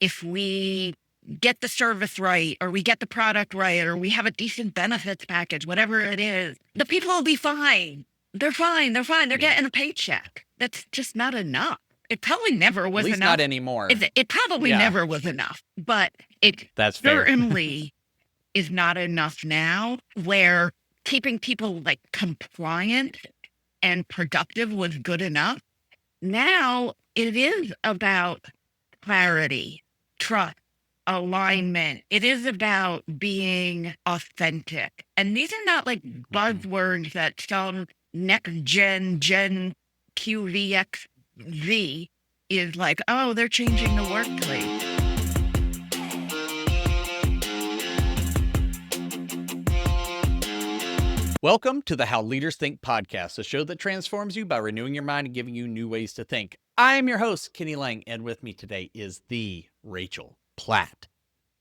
if we get the service right, or we get the product right, or we have a decent benefits package, whatever it is, the people will be fine. They're fine. They're fine. They're getting a paycheck. That's just not enough. It probably never was At least enough. not anymore. It probably never was enough, but it That's fair. certainly is not enough now, where keeping people like compliant and productive was good enough. Now it is about clarity, trust, alignment. It is about being authentic. And these are not like buzzwords that some next gen QVXZ is like, oh, they're changing the workplace. Welcome to the How Leaders Think podcast, a show that transforms you by renewing your mind and giving you new ways to think. I am your host, Kenny Lange, and with me today is the Rachel Platt.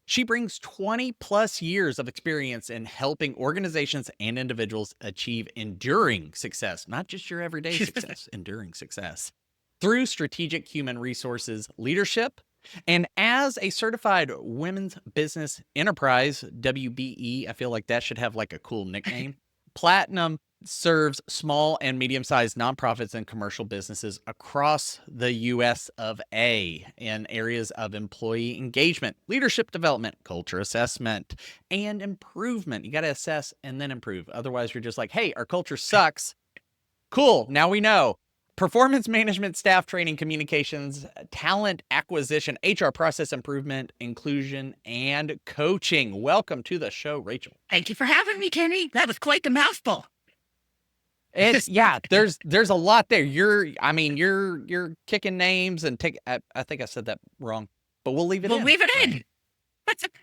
She brings 20 plus years of experience in helping organizations and individuals achieve enduring success, not just your everyday success, enduring success, through strategic human resources leadership. And as a certified women's business enterprise, WBE, I feel like that should have like a cool nickname. PLATTinum serves small and medium-sized nonprofits and commercial businesses across the US of A in areas of employee engagement, leadership development, culture assessment, and improvement. You got to assess and then improve. Otherwise, you're just like, hey, our culture sucks. Cool. Now we know. Performance management, staff training, communications, talent acquisition, HR process improvement, inclusion, and coaching. Welcome to the show, Rachel. Thank you for having me, Kenny. That was quite the mouthful. It's there's a lot there. You're kicking names and I think I said that wrong, but we'll leave it in. We'll leave it in.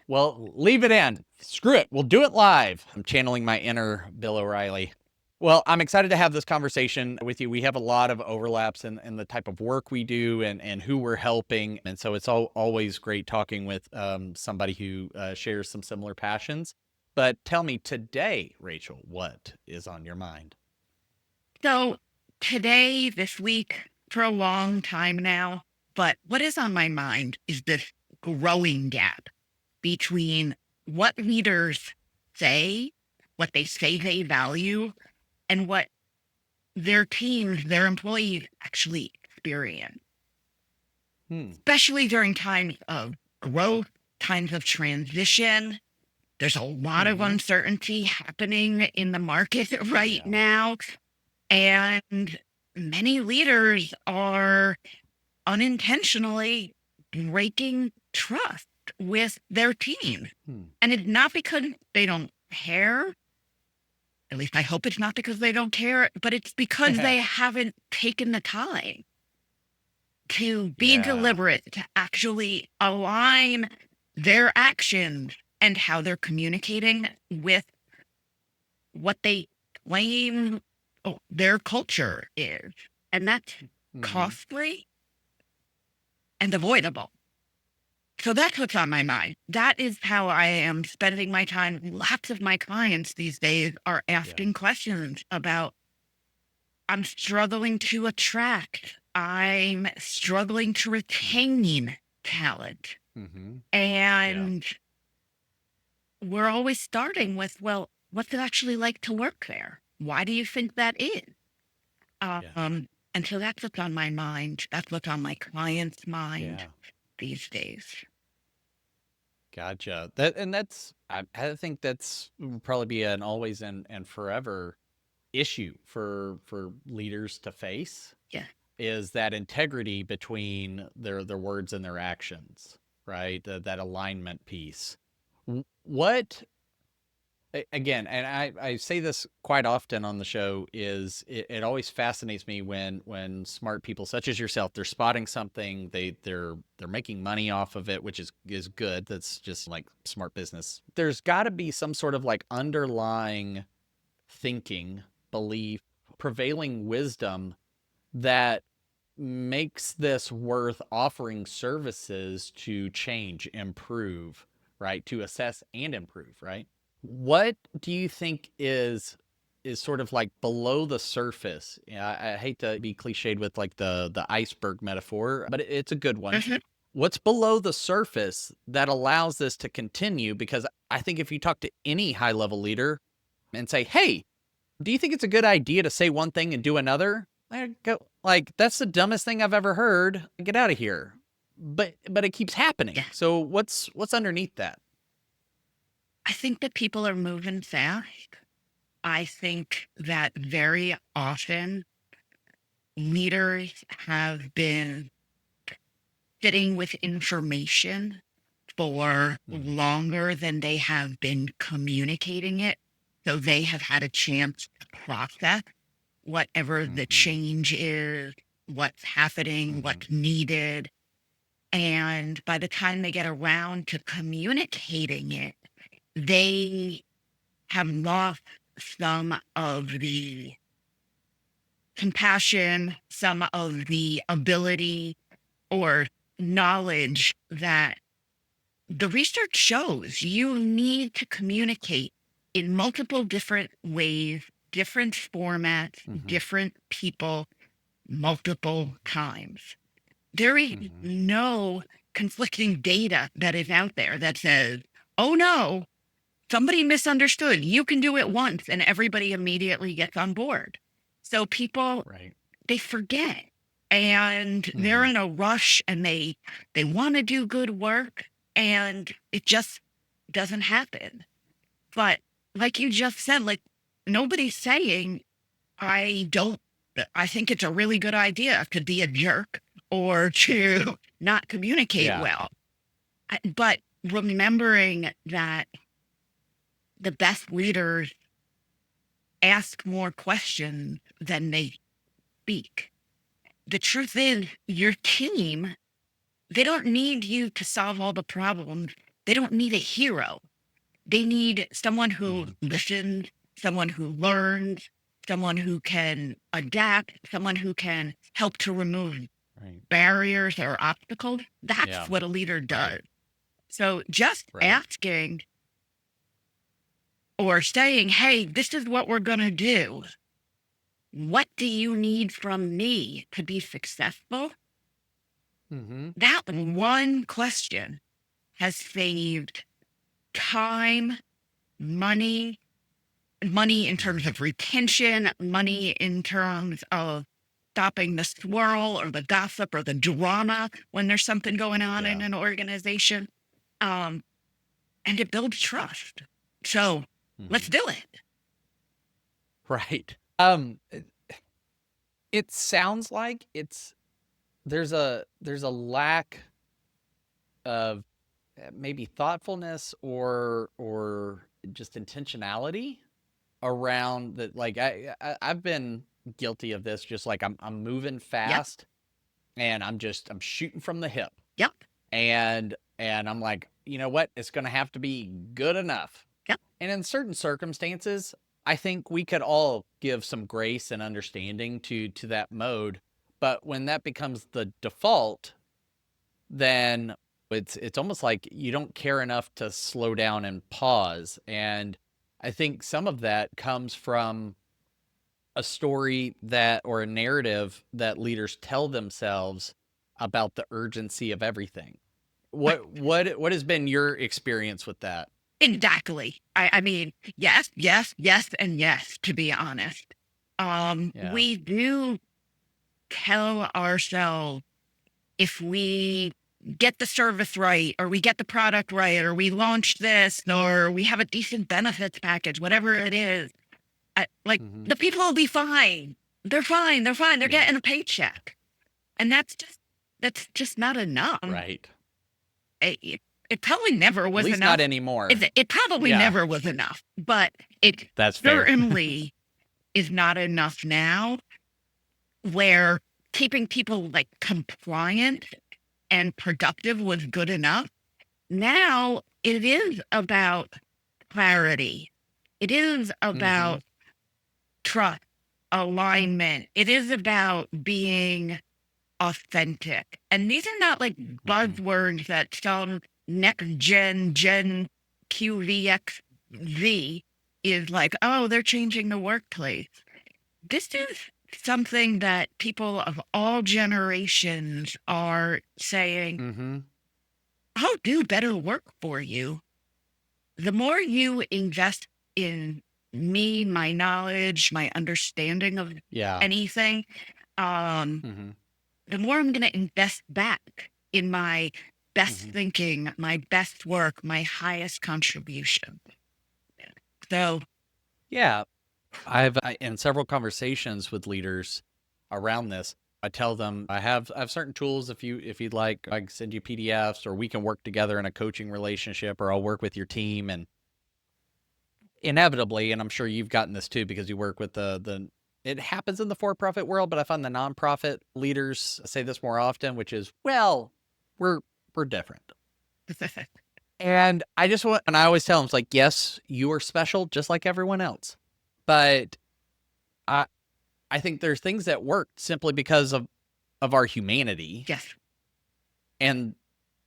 Well, leave it in. Screw it. We'll do it live. I'm channeling my inner Bill O'Reilly. Well, I'm excited to have this conversation with you. We have a lot of overlaps in the type of work we do and who we're helping. And so it's always great talking with somebody who shares some similar passions. But tell me today, Rachel, what is on your mind? So today, this week, for a long time now, but what is on my mind is this growing gap between what leaders say, what they say they value, and what their teams, their employees actually experience. Especially during times of growth, times of transition. There's a lot of uncertainty happening in the market right now. And many leaders are unintentionally breaking trust with their team. And it's not because they don't care. At least I hope it's not because they don't care, but it's because they haven't taken the time to be deliberate, to actually align their actions and how they're communicating with what they claim their culture is. And that's costly and avoidable. So that's what's on my mind. That is how I am spending my time. Lots of my clients these days are asking questions about, I'm struggling to attract, I'm struggling to retain talent. And we're always starting with, well, what's it actually like to work there? Why do you think that is? And so that's what's on my mind. That's what's on my client's mind these days. Gotcha. I think that's probably be an always and forever issue for leaders to face. Yeah. Is that integrity between their words and their actions, right? That alignment piece. What, again, and I say this quite often on the show, is it always fascinates me when smart people such as yourself, they're spotting something, they're making money off of it, which is good. That's just like smart business. There's got to be some sort of like underlying thinking, belief, prevailing wisdom that makes this worth offering services to change, improve, right? To assess and improve, right? What do you think is sort of like below the surface? I hate to be cliched with like the iceberg metaphor, but it's a good one. What's below the surface that allows this to continue? Because I think if you talk to any high level leader and say, hey, do you think it's a good idea to say one thing and do another? I go, like, that's the dumbest thing I've ever heard. Get out of here. But it keeps happening. Yeah. So what's underneath that? I think that people are moving fast. I think that very often leaders have been sitting with information for longer than they have been communicating it. So they have had a chance to process whatever the change is, what's happening, what's needed. And by the time they get around to communicating it, they have lost some of the compassion, some of the ability or knowledge that the research shows you need to communicate in multiple different ways, different formats, different people, multiple times. There is no conflicting data that is out there that says, oh no, somebody misunderstood. You can do it once and everybody immediately gets on board. So people, they forget and they're in a rush and they want to do good work and it just doesn't happen. But like you just said, like nobody's saying, I think it's a really good idea to be a jerk or to not communicate well. But remembering that the best leaders ask more questions than they speak. The truth is, your team, they don't need you to solve all the problems. They don't need a hero. They need someone who listens, someone who learns, someone who can adapt, someone who can help to remove barriers or obstacles. That's what a leader does. So just asking or saying, hey, this is what we're going to do. What do you need from me to be successful? That one question has saved time, money in terms of retention, money in terms of stopping the swirl or the gossip or the drama when there's something going on in an organization. And it builds trust. So let's do it. Right. It sounds like there's a lack of maybe thoughtfulness or just intentionality around that. Like I've been guilty of this. Just like I'm moving fast and I'm shooting from the hip. Yep. And I'm like, you know what? It's going to have to be good enough. Yep. And in certain circumstances, I think we could all give some grace and understanding to that mode. But when that becomes the default, then it's almost like you don't care enough to slow down and pause. And I think some of that comes from a story or a narrative that leaders tell themselves about the urgency of everything. What has been your experience with that? Exactly. I mean, yes, and yes, to be honest. We do tell ourselves if we get the service right, or we get the product right, or we launch this, or we have a decent benefits package, whatever it is, the people will be fine. They're fine. They're getting a paycheck. And that's just not enough. Right. It probably never was At least enough. Not anymore. It probably never was enough, but That's fair. certainly is not enough now, where keeping people like compliant and productive was good enough. Now it is about clarity. It is about trust, alignment. It is about being authentic. And these are not like buzzwords that some next gen QVXZ is like, oh, they're changing the workplace. This is something that people of all generations are saying, I'll do better work for you. The more you invest in me, my knowledge, my understanding of Yeah. anything, Mm-hmm. the more I'm going to invest back in my best Mm-hmm. thinking, my best work, my highest contribution. So, Yeah. In several conversations with leaders around this, I tell them I have certain tools. If you'd like, I can send you PDFs, or we can work together in a coaching relationship, or I'll work with your team. And inevitably, and I'm sure you've gotten this too because you work with the it happens in the for-profit world, but I find the nonprofit leaders say this more often, which is, well, we're different. And and I always tell them, it's like, yes, you are special just like everyone else. But I I think there's things that work simply because of our humanity. yes, And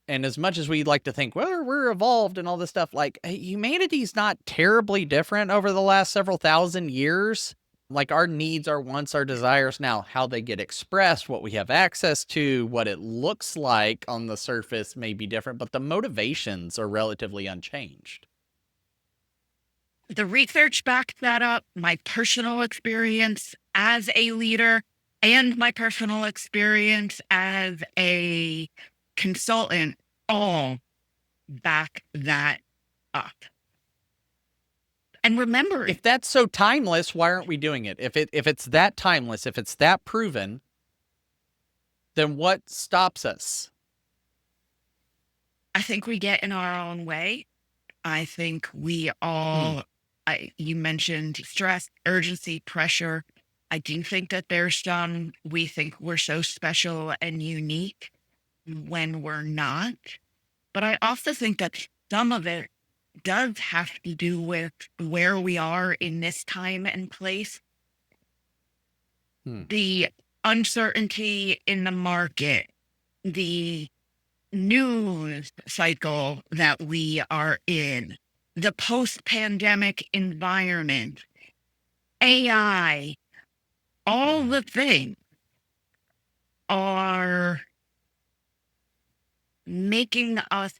as much as we'd like to think, well, we're evolved and all this stuff, like, humanity's not terribly different over the last several thousand years. Like, our needs, our wants, our desires, now how they get expressed, what we have access to, what it looks like on the surface may be different, but the motivations are relatively unchanged. the research backs that up. My personal experience as a leader and my personal experience as a consultant all back that up. And remember, If that's so timeless, why aren't we doing it? If it's that timeless, if it's that proven, then what stops us? I think we get in our own way. I think we all, you mentioned stress, urgency, pressure. I do think that there's some, we think we're so special and unique when we're not. But I also think that some of it does have to do with where we are in this time and place. The uncertainty in the market, the news cycle that we are in, the post pandemic environment, AI, all the things are making us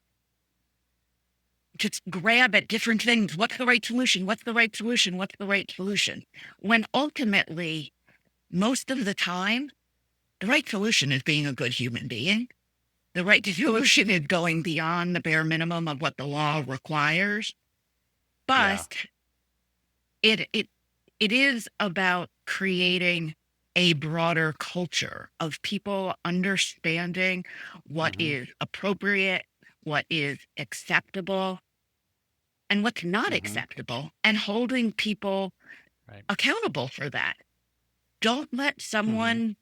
just grab at different things. What's the right solution? What's the right solution? What's the right solution? When ultimately, most of the time, the right solution is being a good human being. The right solution is going beyond the bare minimum of what the law requires. But it is about creating a broader culture of people understanding what is appropriate, what is acceptable, and what's not acceptable, and holding people accountable for that. Don't let someone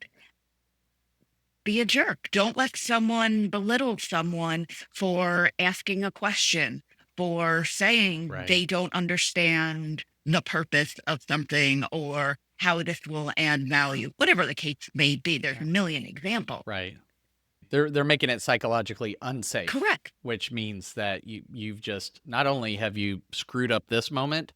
be a jerk. Don't let someone belittle someone for asking a question, for saying they don't understand the purpose of something or how this will add value. Whatever the case may be, there's a million examples. Right. They're making it psychologically unsafe. Correct. Which means that you've just, not only have you screwed up this moment,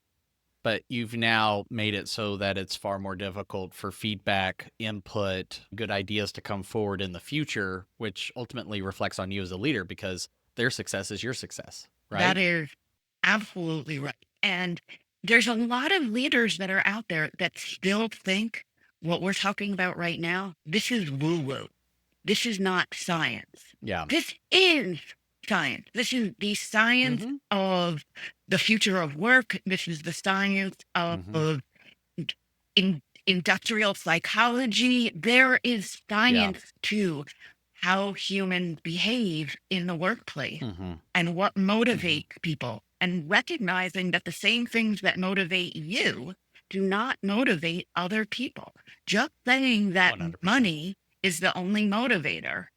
but you've now made it so that it's far more difficult for feedback, input, good ideas to come forward in the future, which ultimately reflects on you as a leader because their success is your success, right? That is absolutely right. And there's a lot of leaders that are out there that still think what we're talking about right now, this is woo-woo. This is not science. Yeah. This is science. This is the science of the future of work. This is the science of industrial psychology. There is science to how humans behave in the workplace and what motivates people, and recognizing that the same things that motivate you do not motivate other people. Just saying that 100%. money is the only motivator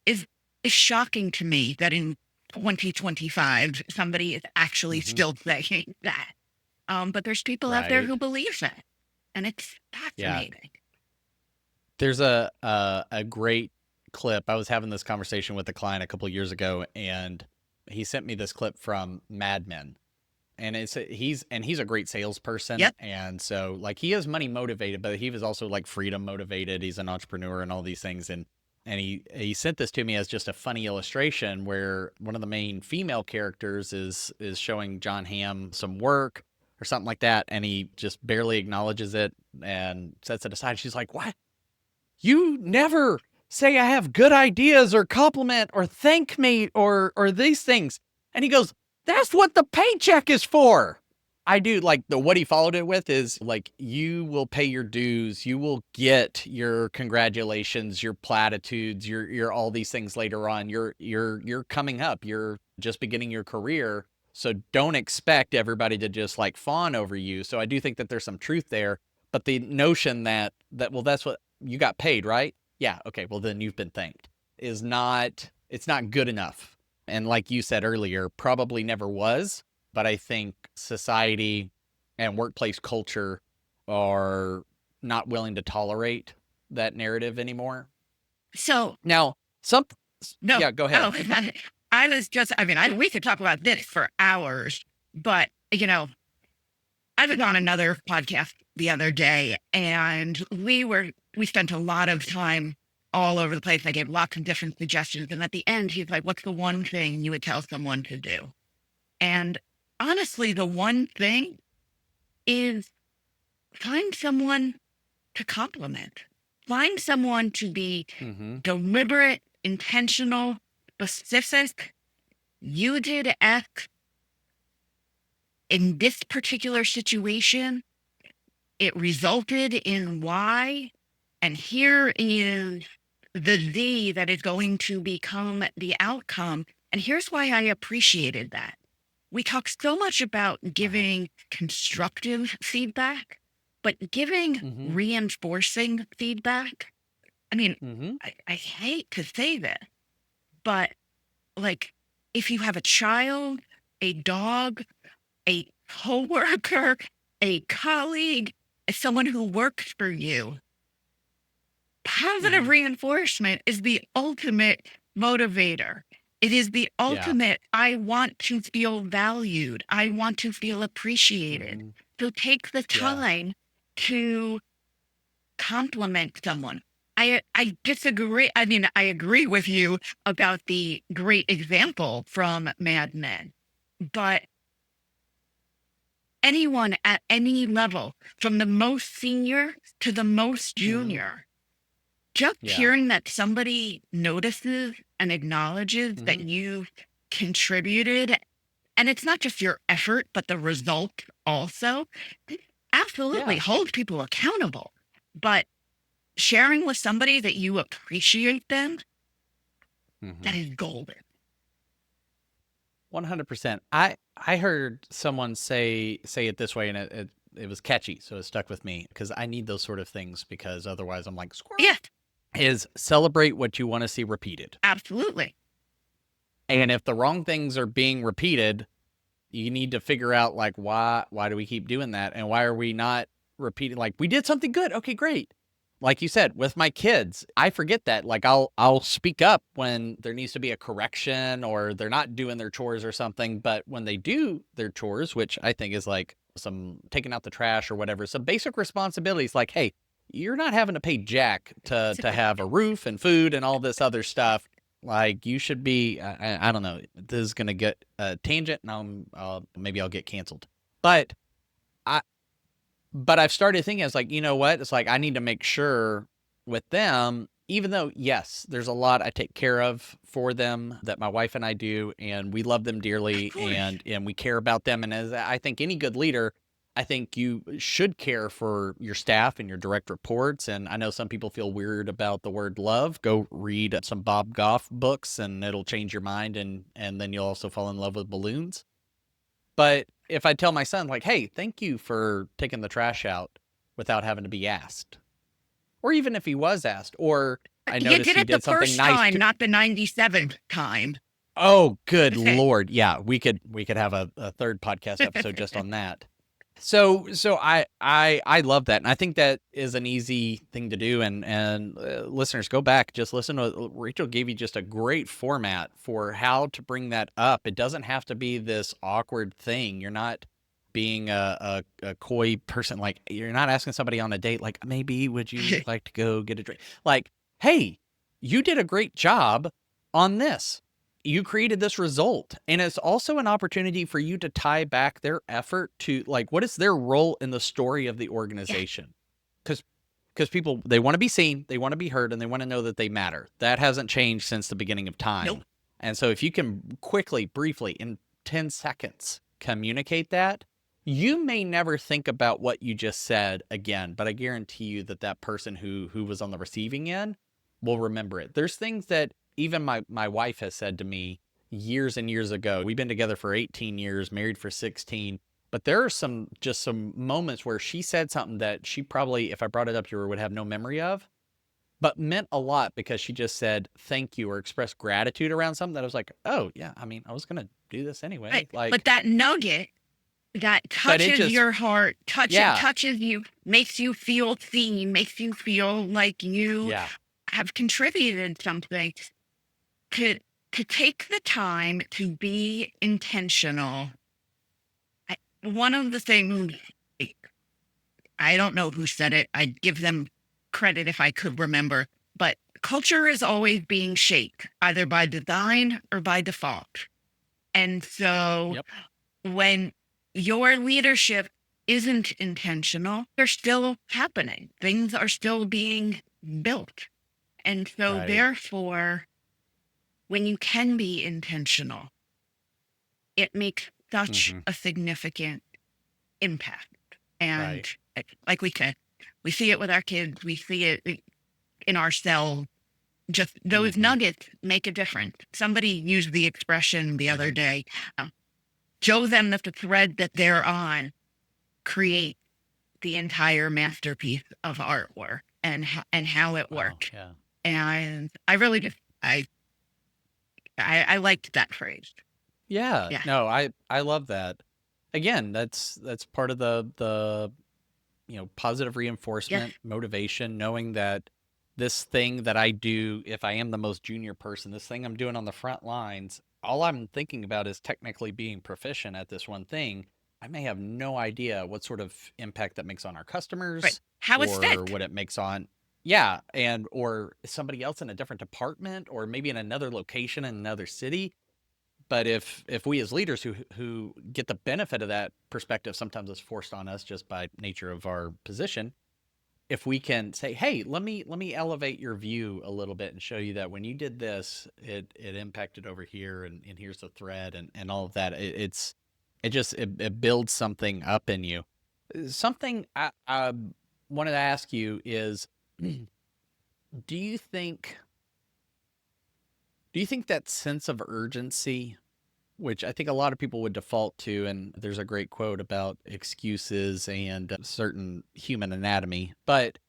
is shocking to me that in 2025 somebody is actually still saying that. But there's people out there who believe that, and it's fascinating. There's a great clip. I was having this conversation with a client a couple of years ago, and he sent me this clip from Mad Men. And he's a great salesperson. Yep. And so, like, he is money motivated, but he was also like freedom motivated. He's an entrepreneur and all these things. And And he sent this to me as just a funny illustration where one of the main female characters is showing John Hamm some work or something like that, and he just barely acknowledges it and sets it aside. She's like, "What? You never say I have good ideas or compliment or thank me or these things." And he goes, "That's what the paycheck is for." I do like what he followed it with is like, you will pay your dues, you will get your congratulations, your platitudes, your all these things later on. You're coming up, you're just beginning your career. So don't expect everybody to just like fawn over you. So I do think that there's some truth there, but the notion that well, that's what you got paid, right? Yeah, okay, well then you've been thanked is not, it's not good enough. And like you said earlier, probably never was. But I think society and workplace culture are not willing to tolerate that narrative anymore. So Now, no, yeah, go ahead. I was just, we could talk about this for hours, but I was on another podcast the other day, and we spent a lot of time all over the place. I gave lots of different suggestions, and at the end, he's like, "What's the one thing you would tell someone to do?" And honestly, the one thing is find someone to compliment. Find someone to be deliberate, intentional, specific. You did X in this particular situation. It resulted in Y. And here is the Z that is going to become the outcome. And here's why I appreciated that. We talk so much about giving constructive feedback, but giving reinforcing feedback. I mean, I hate to say this, but like if you have a child, a dog, a coworker, a colleague, someone who works for you, positive reinforcement is the ultimate motivator. It is the ultimate, I want to feel valued. I want to feel appreciated. So take the time to compliment someone. I disagree. I mean, I agree with you about the great example from Mad Men, but anyone at any level, from the most senior to the most junior, just hearing that somebody notices and acknowledges that you've contributed, and it's not just your effort, but the result also, absolutely hold people accountable. But sharing with somebody that you appreciate them, that is golden. 100%. I heard someone say it this way, and it was catchy, so it stuck with me because I need those sort of things because otherwise I'm like, squirrel. Yeah, Is celebrate what you want to see repeated. absolutely. And if the wrong things are being repeated, you need to figure out like why do we keep doing that, and why are we not repeating? Like, we did something good, okay, great. Like you said, with my kids, I forget that. Like, I'll speak up when there needs to be a correction or they're not doing their chores or something. But when they do their chores, which I think is like some taking out the trash or whatever, some basic responsibilities, like, hey, you're not having to pay Jack to have a roof and food and all this other stuff. Like, you should be, I don't know, this is going to get a tangent and maybe I'll get canceled. But I've started thinking, it's like, you know what? It's like, I need to make sure with them, even though, yes, there's a lot I take care of for them that my wife and I do, and we love them dearly, and we care about them. And as I think any good leader, I think you should care for your staff and your direct reports. And I know some people feel weird about the word love. Go read some Bob Goff books and it'll change your mind. And then you'll also fall in love with balloons. But if I tell my son, like, hey, thank you for taking the trash out without having to be asked, or even if he was asked, or I noticed he did something nice. Time, not the 97th time. Oh, good Lord. Yeah, we could have a third podcast episode just on that. So I love that. And I think that is an easy thing to do. And listeners, go back, just listen to, Rachel gave you just a great format for how to bring that up. It doesn't have to be this awkward thing. You're not being a coy person. Like, you're not asking somebody on a date, like, maybe would you like to go get a drink? Like, hey, you did a great job on this. You created this result. And it's also an opportunity for you to tie back their effort to, like, what is their role in the story of the organization? Because people, they want to be seen, they want to be heard, and they want to know that they matter. That hasn't changed since the beginning of time. Nope. And so if you can quickly, briefly, in 10 seconds, communicate that, you may never think about what you just said again, but I guarantee you that that person who was on the receiving end will remember it. There's things that even my wife has said to me years and years ago. We've been together for 18 years, married for 16. But there are some moments where she said something that she probably, if I brought it up to her, would have no memory of, but meant a lot because she just said thank you or expressed gratitude around something that I was like, oh yeah, I mean, I was gonna do this anyway. Right. Like, but that nugget that touches your heart, touches you, makes you feel seen, makes you feel like you have contributed something. To take the time to be intentional. One of the things, I don't know who said it. I'd give them credit if I could remember, but culture is always being shaped either by design or by default. And so when your leadership isn't intentional, they're still happening. Things are still being built. And so therefore, when you can be intentional, it makes such a significant impact. And like we said, we see it with our kids, we see it in ourselves. Just those nuggets make a difference. Somebody used the expression the other day, show them that the thread that they're on create the entire masterpiece of artwork and how it worked. And I really just, I liked that phrase. No, I love that. Again, that's part of the positive reinforcement, motivation, knowing that this thing that I do, if I am the most junior person, this thing I'm doing on the front lines, all I'm thinking about is technically being proficient at this one thing. I may have no idea what sort of impact that makes on our customers, how it's or what it makes on or somebody else in a different department, or maybe in another location in another city. But if we as leaders who get the benefit of that perspective, sometimes it's forced on us just by nature of our position. If we can say, hey, let me elevate your view a little bit and show you that when you did this, it impacted over here, and here's the thread, and all of that. It builds something up in you. Something I wanted to ask you is, do you think that sense of urgency, which I think a lot of people would default to, and there's a great quote about excuses and certain human anatomy, but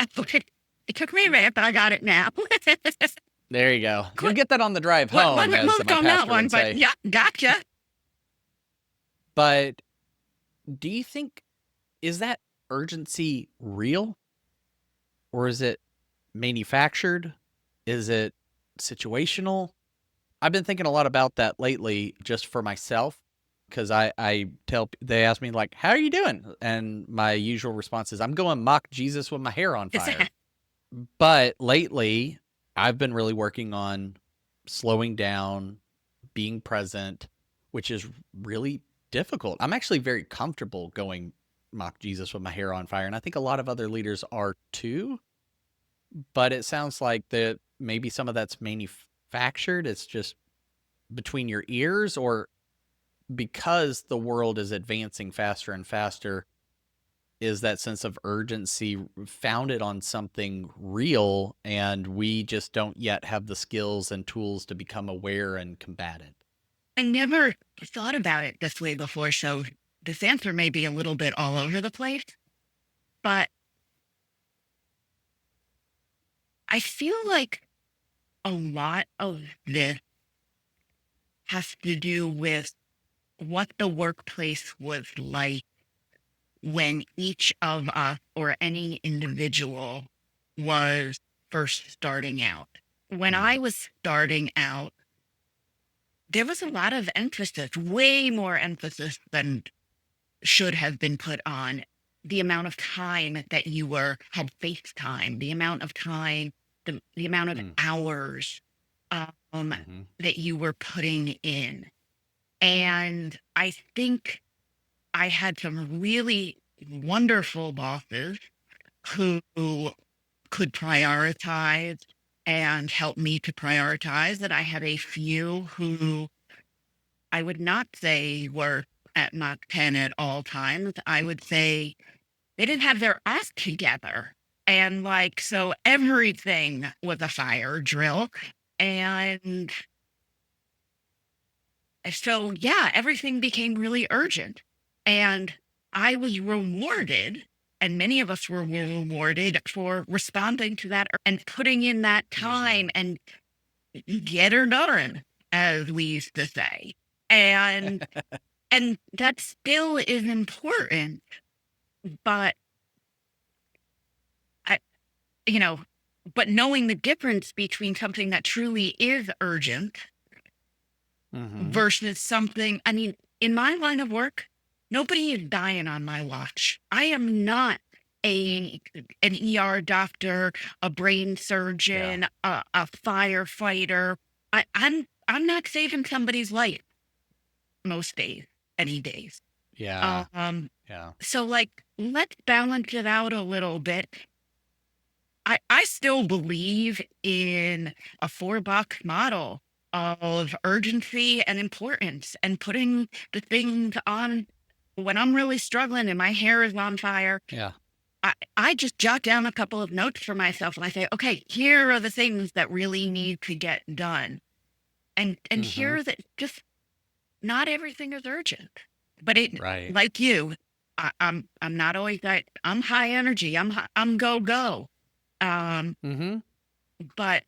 it took me a minute, but I got it now. there you go. You'll get that on the drive home, as my pastor would say. But yeah, gotcha. But do you think, is that urgency real? Or is it manufactured? Is it situational? I've been thinking a lot about that lately, just for myself, because they ask me, like, how are you doing? And my usual response is, I'm going mock Jesus with my hair on fire. But lately, I've been really working on slowing down, being present, which is really difficult. I'm actually very comfortable going mock Jesus with my hair on fire, and I think a lot of other leaders are too. But it sounds like that maybe some of that's manufactured. It's just between your ears, or because the world is advancing faster and faster, is that sense of urgency founded on something real, and we just don't yet have the skills and tools to become aware and combat it? I never thought about it this way before, so this answer may be a little bit all over the place, but I feel like a lot of this has to do with what the workplace was like when each of us or any individual was first starting out. When I was starting out, there was a lot of emphasis, way more emphasis than should have been put on the amount of time that you had FaceTime, the amount of time the amount of Mm. hours Mm-hmm. that you were putting in. And I think I had some really wonderful bosses who could prioritize and help me to prioritize. That I had a few who I would not say were at Mach 10 at all times. I would say they didn't have their act together. And like, so everything was a fire drill. And so, yeah, everything became really urgent. And I was rewarded, and many of us were rewarded for responding to that and putting in that time and get her done, as we used to say. And and that still is important, but I, you know, but knowing the difference between something that truly is urgent Mm-hmm. versus something, I mean, in my line of work, nobody is dying on my watch. I am not an ER doctor, a brain surgeon, a firefighter. I'm not saving somebody's life most days, any days. Yeah. Um, Yeah. so like, let's balance it out a little bit. I still believe in a 4-box model of urgency and importance and putting the things on when I'm really struggling and my hair is on fire. Yeah. I just jot down a couple of notes for myself and I say, okay, here are the things that really need to get done. And Mm-hmm. here that just not everything is urgent. But it, Right. like you, I'm not always that. I'm high energy. I'm go go. Mm-hmm. But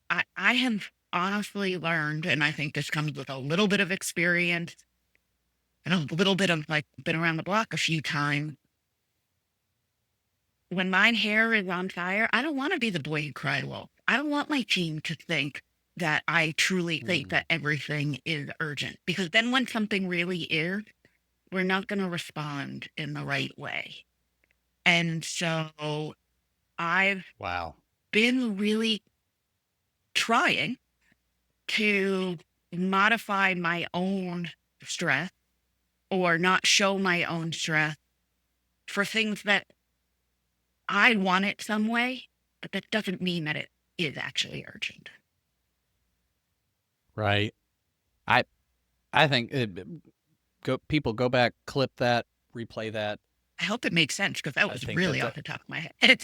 I have honestly learned, and I think this comes with a little bit of experience and a little bit of like been around the block a few times. When my hair is on fire, I don't want to be the boy who cried wolf. I don't want my team to think that I truly think that everything is urgent, because then when something really is, we're not going to respond in the right way. And so I've Wow. been really trying to modify my own stress or not show my own stress for things that I want it some way, but that doesn't mean that it is actually urgent. Right. I think people go back, clip that, replay that. I hope it makes sense because that I was think really that off the top of my head.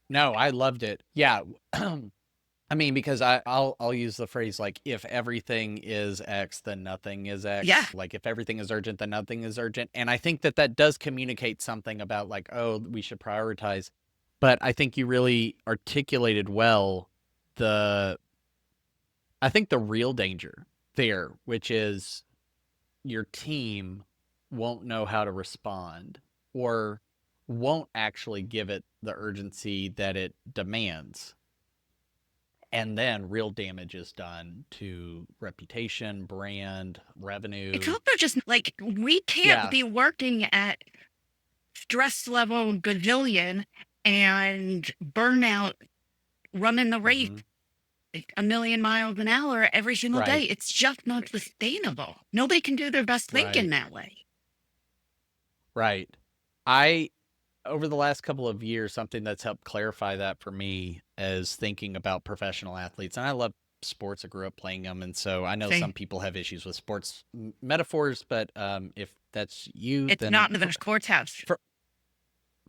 no, I loved it. Yeah. I mean, because I'll use the phrase like, if everything is X, then nothing is X. Yeah. Like if everything is urgent, then nothing is urgent. And I think that does communicate something about like, oh, we should prioritize. But I think you really articulated well I think the real danger there, which is your team won't know how to respond or won't actually give it the urgency that it demands. And then real damage is done to reputation, brand, revenue. It's also just like we can't be working at stress level gazillion and burnout running the race a million miles an hour every single day. It's just not sustainable. Nobody can do their best thinking that way. Right. Over the last couple of years, something that's helped clarify that for me is thinking about professional athletes. And I love sports. I grew up playing them. And so I know some people have issues with sports metaphors, but if that's you, it's then not in the courthouse.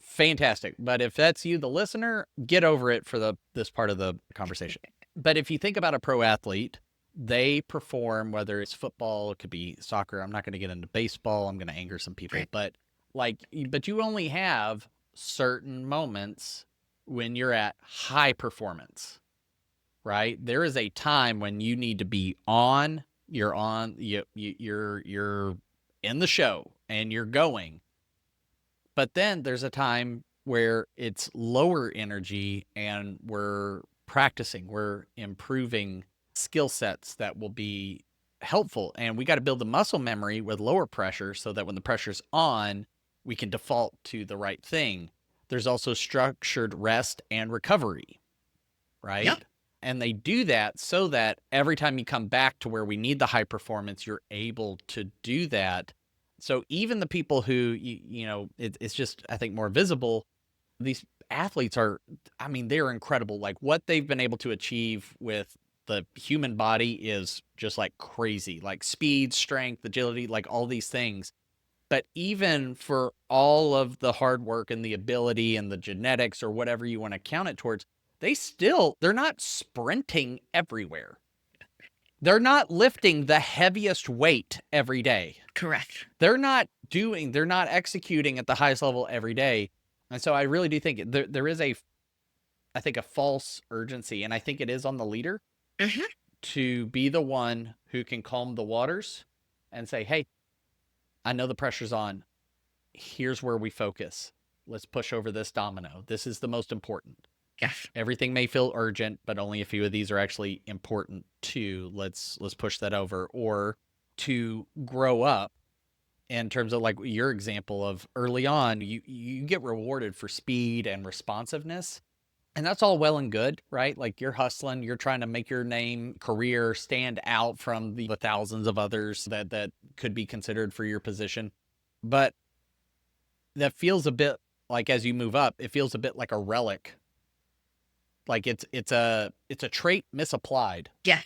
Fantastic. But if that's you, the listener, get over it for this part of the conversation. But if you think about a pro athlete, they perform, whether it's football, it could be soccer. I'm not going to get into baseball. I'm going to anger some people, but you only have certain moments when you're at high performance, right? There is a time when you need to be on, you're in the show and you're going. But then there's a time where it's lower energy and we're practicing, we're improving skill sets that will be helpful. And we got to build the muscle memory with lower pressure so that when the pressure's on, we can default to the right thing. There's also structured rest and recovery. right? Yep. And they do that so that every time you come back to where we need the high performance, you're able to do that. So even the people who, it's just, I think, more visible, these athletes are, I mean, they're incredible. Like what they've been able to achieve with the human body is just like crazy, like speed, strength, agility, like all these things. But even for all of the hard work and the ability and the genetics or whatever you want to count it towards, they're not sprinting everywhere. They're not lifting the heaviest weight every day. Correct. They're not executing at the highest level every day. And so I really do think there is I think a false urgency, and I think it is on the leader to be the one who can calm the waters and say, hey, I know the pressure's on. Here's where we focus. Let's push over this domino. This is the most important. Yes. Everything may feel urgent, but only a few of these are actually important too. Let's push that over. Or to grow up in terms of like your example of early on, you get rewarded for speed and responsiveness. And that's all well and good, right? Like you're hustling, you're trying to make your name, career stand out from the thousands of others that could be considered for your position. But that feels a bit like, as you move up, it feels a bit like a relic. Like it's a trait misapplied. Yeah.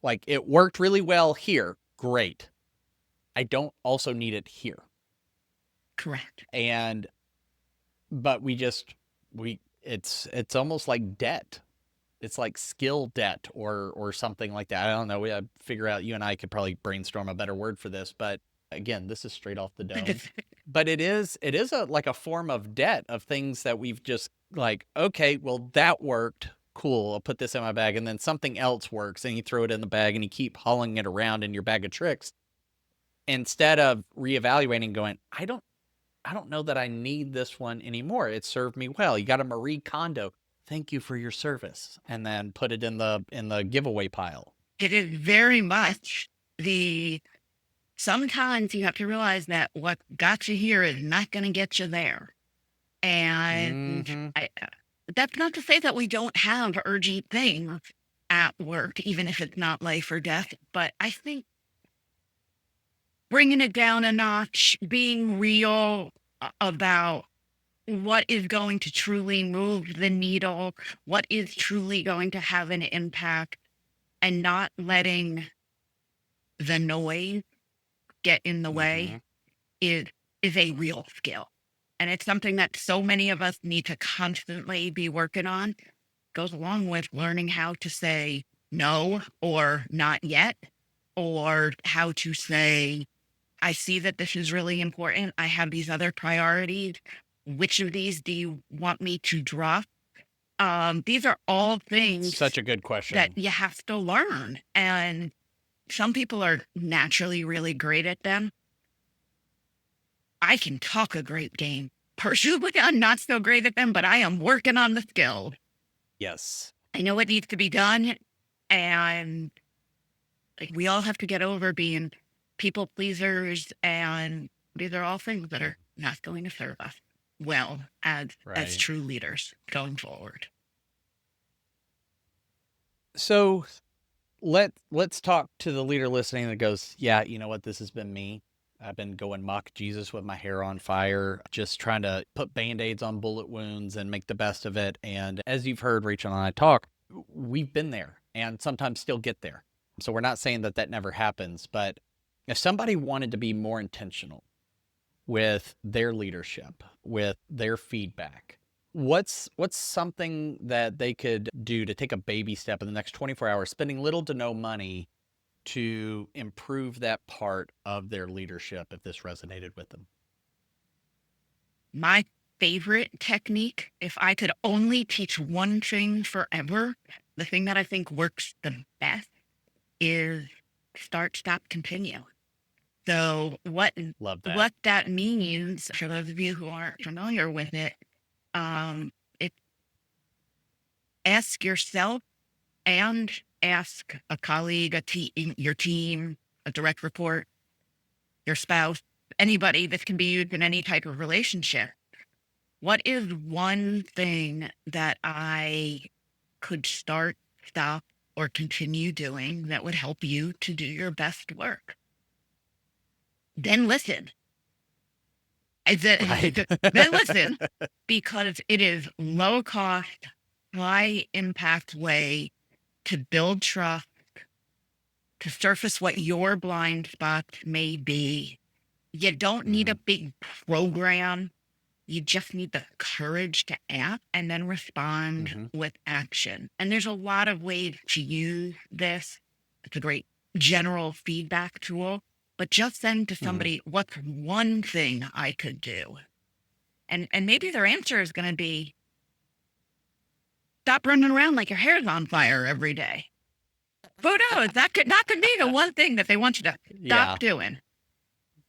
Like it worked really well here. Great. I don't also need it here. Correct. But it's almost like debt. It's like skill debt or something like that. I don't know. We figure out, you and I could probably brainstorm a better word for this, but again, this is straight off the dome. But it is like a form of debt of things that we've just like, okay, well that worked. Cool. I'll put this in my bag, and then something else works and you throw it in the bag and you keep hauling it around in your bag of tricks instead of reevaluating going, I don't know that I need this one anymore. It served me well. You got a Marie Kondo. Thank you for your service. And then put it in the giveaway pile. It is very much sometimes you have to realize that what got you here is not going to get you there. And that's not to say that we don't have urgent things at work, even if it's not life or death. But I think bringing it down a notch, being real about what is going to truly move the needle, what is truly going to have an impact, and not letting the noise get in the way is a real skill. And it's something that so many of us need to constantly be working on. Goes along with learning how to say no or not yet, or how to say, I see that this is really important. I have these other priorities. Which of these do you want me to drop? These are all things Such a good question that you have to learn. And some people are naturally really great at them. I can talk a great game. Personally, I'm not so great at them, but I am working on the skill. Yes. I know what needs to be done. And like, we all have to get over being people pleasers. And these are all things that are not going to serve us well as true leaders going forward. So let's talk to the leader listening that goes, yeah, you know what? This has been me. I've been going mock Jesus with my hair on fire, just trying to put Band-Aids on bullet wounds and make the best of it. And as you've heard Rachel and I talk, we've been there and sometimes still get there. So we're not saying that never happens, but if somebody wanted to be more intentional with their leadership, with their feedback, what's something that they could do to take a baby step in the next 24 hours, spending little to no money to improve that part of their leadership if this resonated with them? My favorite technique, if I could only teach one thing forever, the thing that I think works the best is start, stop, continue. So what that means, for those of you who aren't familiar with it, it's ask yourself and ask a colleague, your team, a direct report, your spouse, anybody. This can be used in any type of relationship. What is one thing that I could start, stop, or continue doing that would help you to do your best work. Then listen. Right. Then listen, because it is low cost, high impact way to build trust, to surface what your blind spots may be. You don't need a big program. You just need the courage to act and then respond with action. And there's a lot of ways to use this. It's a great general feedback tool, but just send to somebody, what's one thing I could do? And maybe their answer is going to be, stop running around like your hair's on fire every day. Who knows? That could be the one thing that they want you to stop doing.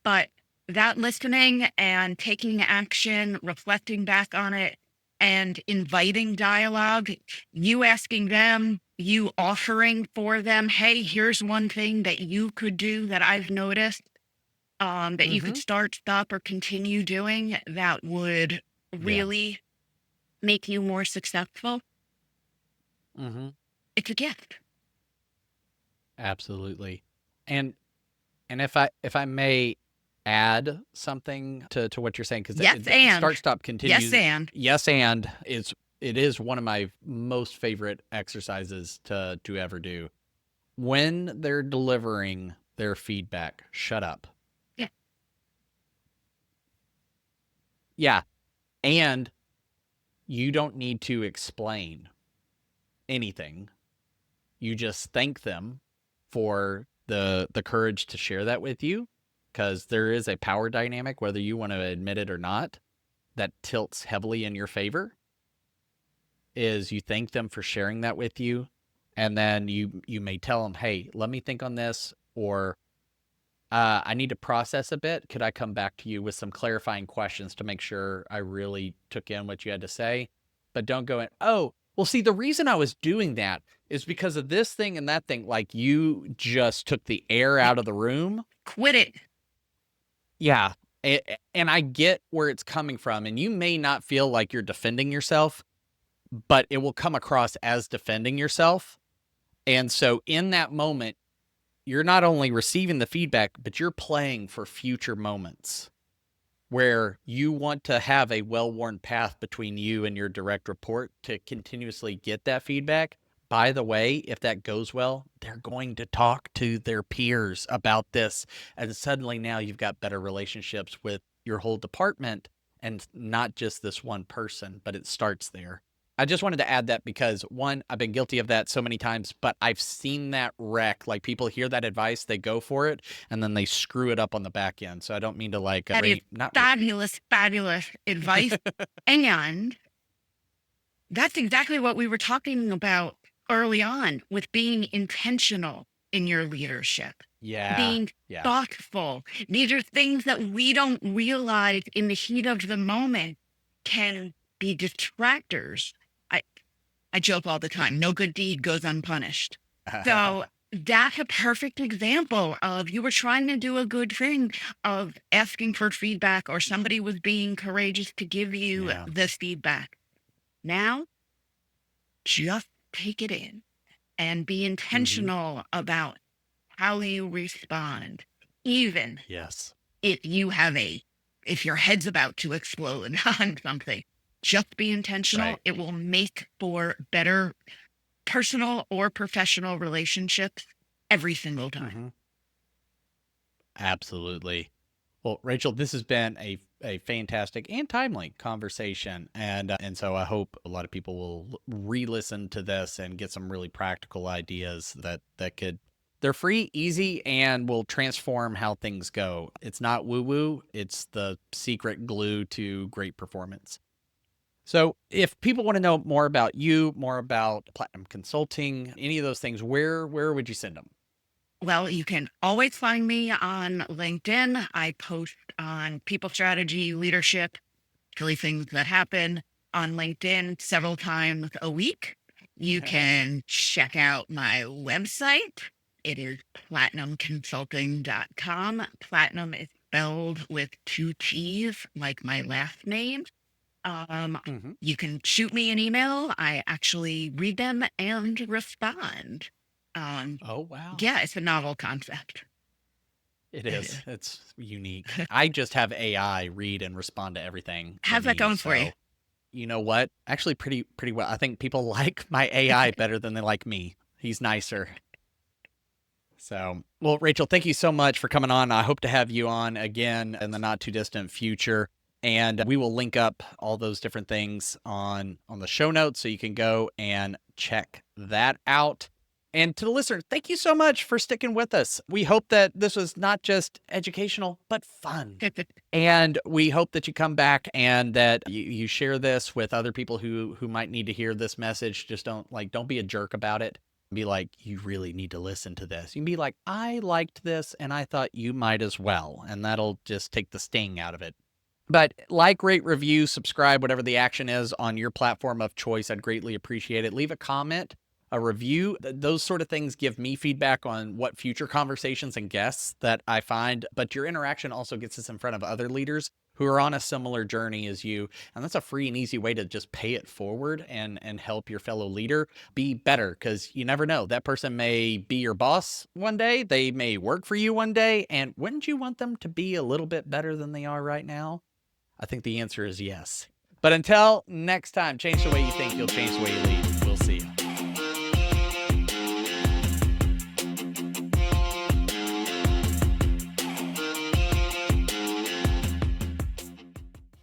But that listening and taking action, reflecting back on it, and inviting dialogue, you asking them, you offering for them, hey, here's one thing that you could do that I've noticed that you could start, stop, or continue doing that would really make you more successful. It's a gift. Absolutely. And if I may add something to what you're saying, because start, stop, continue. Yes, and it is one of my most favorite exercises to ever do. When they're delivering their feedback, shut up. Yeah. Yeah. And you don't need to explain anything. You just thank them for the courage to share that with you, because there is a power dynamic, whether you want to admit it or not, that tilts heavily in your favor. Is you thank them for sharing that with you, and then you may tell them, hey, let me think on this, or I need to process a bit. Could I come back to you with some clarifying questions to make sure I really took in what you had to say? But don't go in, oh, well, see, the reason I was doing that is because of this thing and that thing. Like, you just took the air out of the room. Quit it. Yeah. And I get where it's coming from. And you may not feel like you're defending yourself, but it will come across as defending yourself. And so in that moment, you're not only receiving the feedback, but you're playing for future moments where you want to have a well-worn path between you and your direct report to continuously get that feedback. By the way, if that goes well, they're going to talk to their peers about this. And suddenly now you've got better relationships with your whole department, and not just this one person, but it starts there. I just wanted to add that because, one, I've been guilty of that so many times, but I've seen that wreck. Like, people hear that advice, they go for it, and then they screw it up on the back end. So I don't mean to that is fabulous advice. And that's exactly what we were talking about early on with being intentional in your leadership. Yeah. Being thoughtful. These are things that we don't realize in the heat of the moment can be distractors. I joke all the time, no good deed goes unpunished. So that's a perfect example of, you were trying to do a good thing of asking for feedback, or somebody was being courageous to give you the feedback. Now, just take it in and be intentional about how you respond. Even if you have if your head's about to explode on something, just be intentional. Right. It will make for better personal or professional relationships every single time. Absolutely. Well, Rachel, this has been a fantastic and timely conversation. And so I hope a lot of people will re-listen to this and get some really practical ideas that they're free, easy, and will transform how things go. It's not woo-woo. It's the secret glue to great performance. So if people want to know more about you, more about PLATTinum Consulting, any of those things, where would you send them? Well, you can always find me on LinkedIn. I post on people strategy, leadership, silly things that happen on LinkedIn several times a week. You can check out my website. It is PLATTinumconsulting.com. Platinum is spelled with 2 T's, like my last name. Mhm. You can shoot me an email. I actually read them and respond. Um, Oh, wow. yeah, it's a novel concept. It It is. is. It's unique. I just have AI read and respond to everything for How's that me. going for you? So, you know what? Actually, pretty well. I think people like my AI better than they like me. He's nicer. So, well, Rachel, thank you so much for coming on. I hope to have you on again in the not too distant future. And we will link up all those different things on the show notes so you can go and check that out. And to the listener, thank you so much for sticking with us. We hope that this was not just educational, but fun. And we hope that you come back and that you share this with other people who might need to hear this message. Just don't be a jerk about it. Be like, you really need to listen to this. You can be like, I liked this and I thought you might as well. And that'll just take the sting out of it. But like, rate, review, subscribe, whatever the action is on your platform of choice. I'd greatly appreciate it. Leave a comment, a review. Those sort of things give me feedback on what future conversations and guests that I find. But your interaction also gets us in front of other leaders who are on a similar journey as you. And that's a free and easy way to just pay it forward and help your fellow leader be better, because you never know. That person may be your boss one day. They may work for you one day. And wouldn't you want them to be a little bit better than they are right now? I think the answer is yes. But until next time, change the way you think, you'll change the way you lead.